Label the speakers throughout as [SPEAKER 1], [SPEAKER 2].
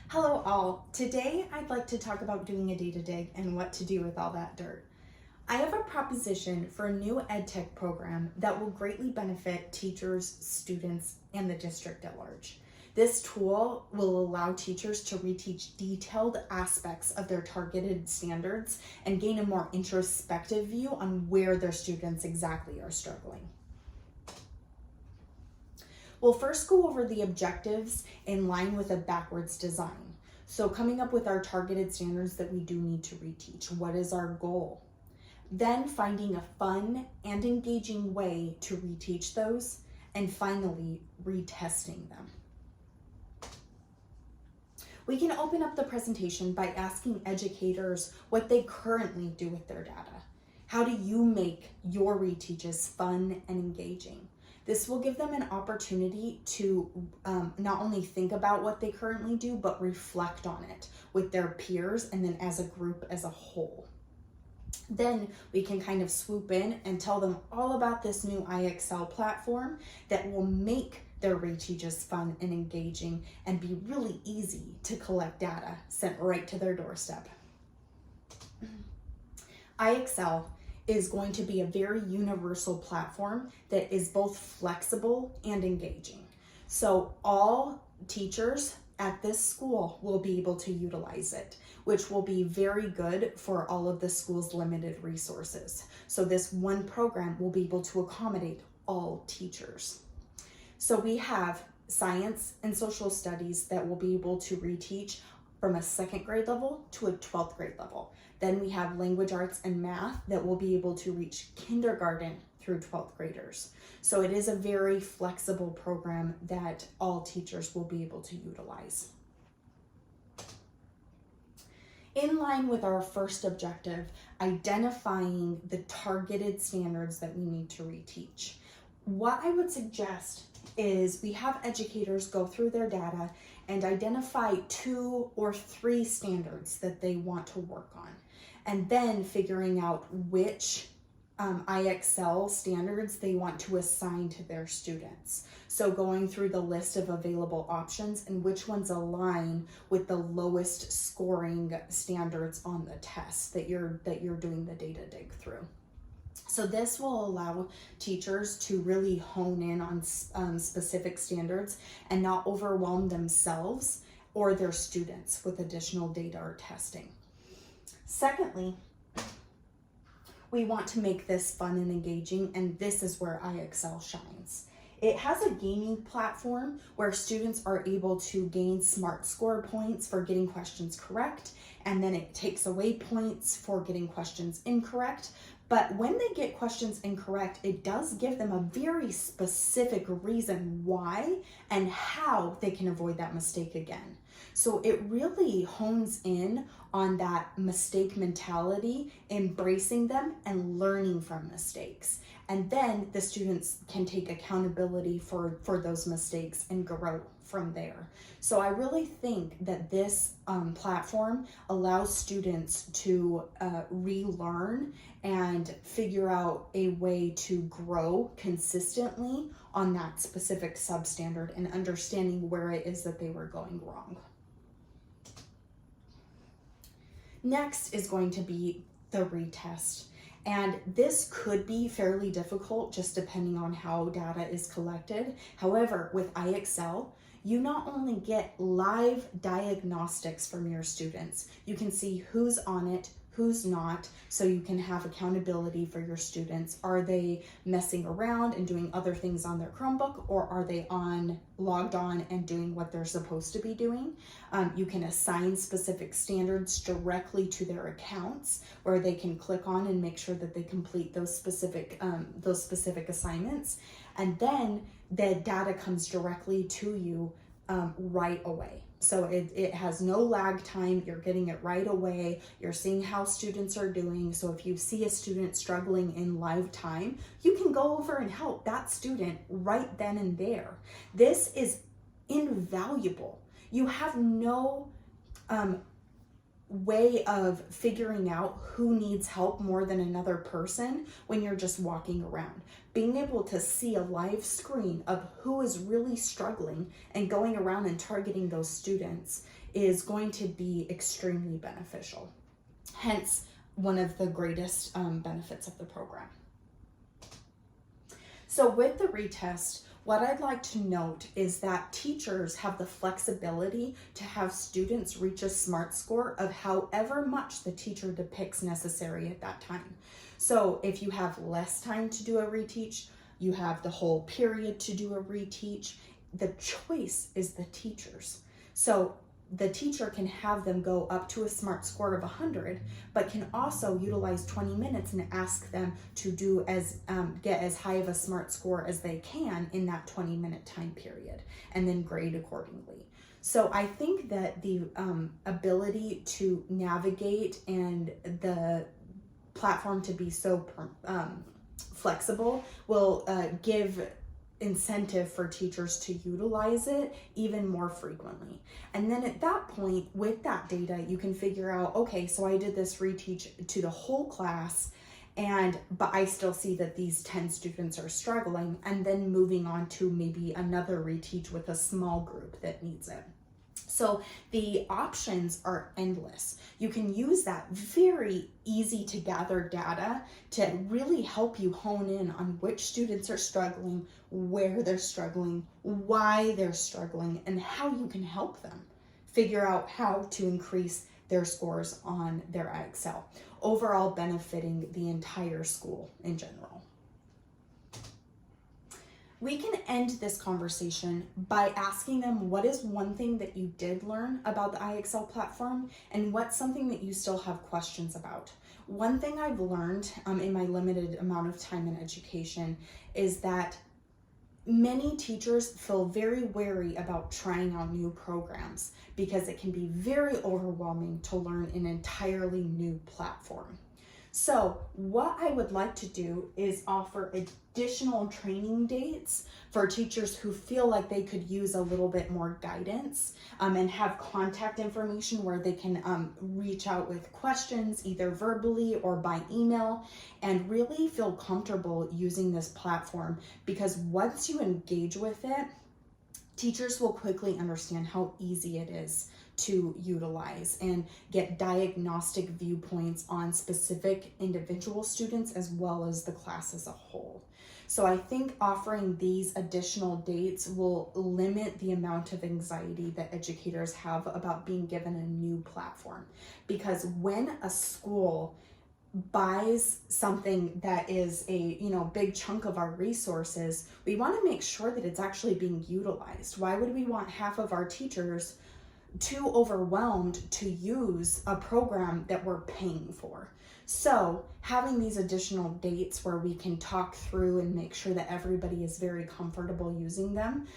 [SPEAKER 1] Hello all. Today I'd like to talk about doing a data dig and what to do with all that dirt. I have a proposition for a new EdTech program that will greatly benefit teachers, students, and the district at large. This tool will allow teachers to reteach detailed aspects of their targeted standards and gain a more introspective view on where their students exactly are struggling. We'll first go over the objectives in line with a backwards design. So coming up with our targeted standards that we do need to reteach. What is our goal? Then finding a fun and engaging way to reteach those, and finally retesting them. We can open up the presentation by asking educators what they currently do with their data. How do you make your reteaches fun and engaging? This will give them an opportunity to not only think about what they currently do, but reflect on it with their peers and then as a group as a whole. Then we can kind of swoop in and tell them all about this new IXL platform that will make their reteaches fun and engaging and be really easy to collect data sent right to their doorstep. IXL is going to be a very universal platform that is both flexible and engaging. So all teachers at this school will be able to utilize it, which will be very good for all of the school's limited resources. So this one program will be able to accommodate all teachers. So we have science and social studies that will be able to reteach from a second grade level to a 12th grade level. Then we have language arts and math that will be able to reach kindergarten through 12th graders. So it is a very flexible program that all teachers will be able to utilize. In line with our first objective, identifying the targeted standards that we need to reteach. What I would suggest is we have educators go through their data and identify 2 or 3 standards that they want to work on, and then figuring out which IXL standards they want to assign to their students. So going through the list of available options and which ones align with the lowest scoring standards on the test that you're doing the data dig through. So this will allow teachers to really hone in on specific standards and not overwhelm themselves or their students with additional data or testing. Secondly, we want to make this fun and engaging, and this is where IXL shines. It has a gaming platform where students are able to gain SMART score points for getting questions correct, and then it takes away points for getting questions incorrect. But when they get questions incorrect, it does give them a very specific reason why and how they can avoid that mistake again. So it really hones in on that mistake mentality, embracing them and learning from mistakes. And then the students can take accountability for those mistakes and grow from there. So I really think that this platform allows students to relearn and figure out a way to grow consistently on that specific substandard and understanding where it is that they were going wrong. Next is going to be the retest. And this could be fairly difficult just depending on how data is collected. However, with IXL, you not only get live diagnostics from your students, you can see who's on it, who's not, so you can have accountability for your students. Are they messing around and doing other things on their Chromebook, or are they logged on and doing what they're supposed to be doing? You can assign specific standards directly to their accounts where they can click on and make sure that they complete those specific assignments. And then the data comes directly to you right away. So it has no lag time. You're getting it right away. You're seeing how students are doing. So if you see a student struggling in live time, you can go over and help that student right then and there. This is invaluable. You have no way of figuring out who needs help more than another person when you're just walking around. Being able to see a live screen of who is really struggling and going around and targeting those students is going to be extremely beneficial. Hence, one of the greatest benefits of the program. So with the retest, what I'd like to note is that teachers have the flexibility to have students reach a SMART score of however much the teacher depicts necessary at that time. So if you have less time to do a reteach, you have the whole period to do a reteach, the choice is the teacher's. So the teacher can have them go up to a SMART score of 100, but can also utilize 20 minutes and ask them to do get as high of a SMART score as they can in that 20-minute time period, and then grade accordingly. So I think that the ability to navigate and the platform to be so flexible will give incentive for teachers to utilize it even more frequently. And then at that point, with that data, you can figure out, okay, so I did this reteach to the whole class, but I still see that these 10 students are struggling, and then moving on to maybe another reteach with a small group that needs it. So the options are endless. You can use that very easy to gather data to really help you hone in on which students are struggling, where they're struggling, why they're struggling, and how you can help them figure out how to increase their scores on their IXL, overall benefiting the entire school in general. We can end this conversation by asking them what is one thing that you did learn about the IXL platform, and what's something that you still have questions about. One thing I've learned in my limited amount of time in education is that many teachers feel very wary about trying out new programs because it can be very overwhelming to learn an entirely new platform. So what I would like to do is offer additional training dates for teachers who feel like they could use a little bit more guidance, and have contact information where they can reach out with questions either verbally or by email, and really feel comfortable using this platform, because once you engage with it, teachers will quickly understand how easy it is to utilize and get diagnostic viewpoints on specific individual students as well as the class as a whole. So I think offering these additional dates will limit the amount of anxiety that educators have about being given a new platform. Because when a school buys something that is a big chunk of our resources, we want to make sure that it's actually being utilized. Why would we want half of our teachers too overwhelmed to use a program that we're paying for? So having these additional dates where we can talk through and make sure that everybody is very comfortable using them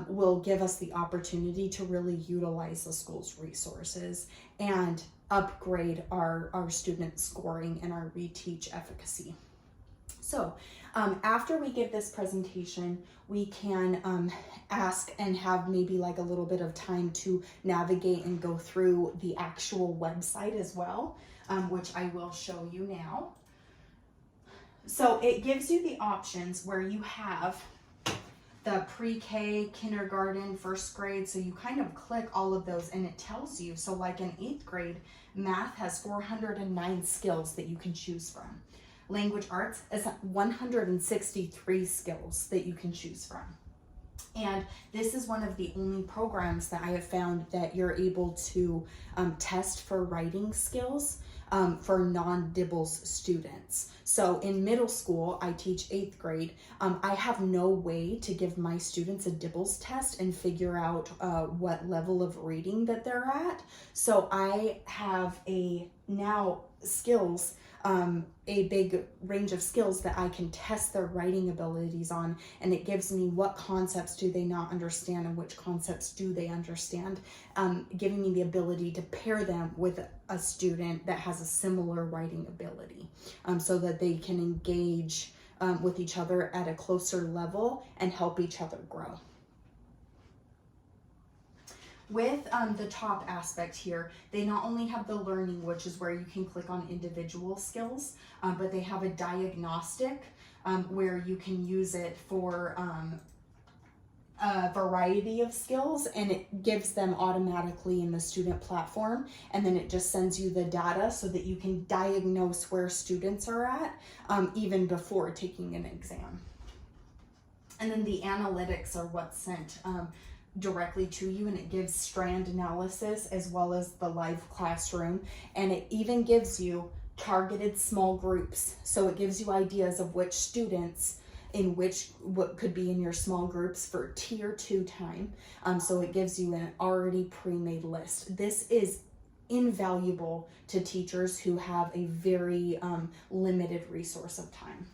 [SPEAKER 1] will give us the opportunity to really utilize the school's resources and upgrade our student scoring and our reteach efficacy. So after we give this presentation, we can ask and have maybe like a little bit of time to navigate and go through the actual website as well, which I will show you now. So it gives you the options where you have the pre-K, kindergarten, first grade. So you kind of click all of those and it tells you. So like in 8th grade, math has 409 skills that you can choose from. Language arts is 163 skills that you can choose from. And this is one of the only programs that I have found that you're able to test for writing skills for non-DIBELS students. So in middle school, I teach 8th grade. I have no way to give my students a DIBELS test and figure out what level of reading that they're at. So I have skills, a big range of skills that I can test their writing abilities on, and it gives me what concepts do they not understand and which concepts do they understand, giving me the ability to pair them with a student that has a similar writing ability, so that they can engage with each other at a closer level and help each other grow. With the top aspect here, they not only have the learning, which is where you can click on individual skills, but they have a diagnostic where you can use it for a variety of skills, and it gives them automatically in the student platform, and then it just sends you the data so that you can diagnose where students are at even before taking an exam. And then the analytics are what's sent directly to you, and it gives strand analysis as well as the live classroom, and it even gives you targeted small groups, so it gives you ideas of which students in what could be in your small groups for tier 2 time. So it gives you an already pre-made list. This is invaluable to teachers who have a very limited resource of time.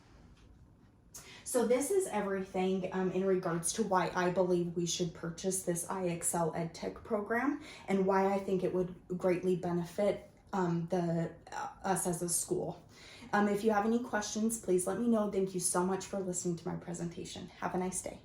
[SPEAKER 1] So this is everything in regards to why I believe we should purchase this iExcel EdTech program, and why I think it would greatly benefit us as a school. If you have any questions, please let me know. Thank you so much for listening to my presentation. Have a nice day.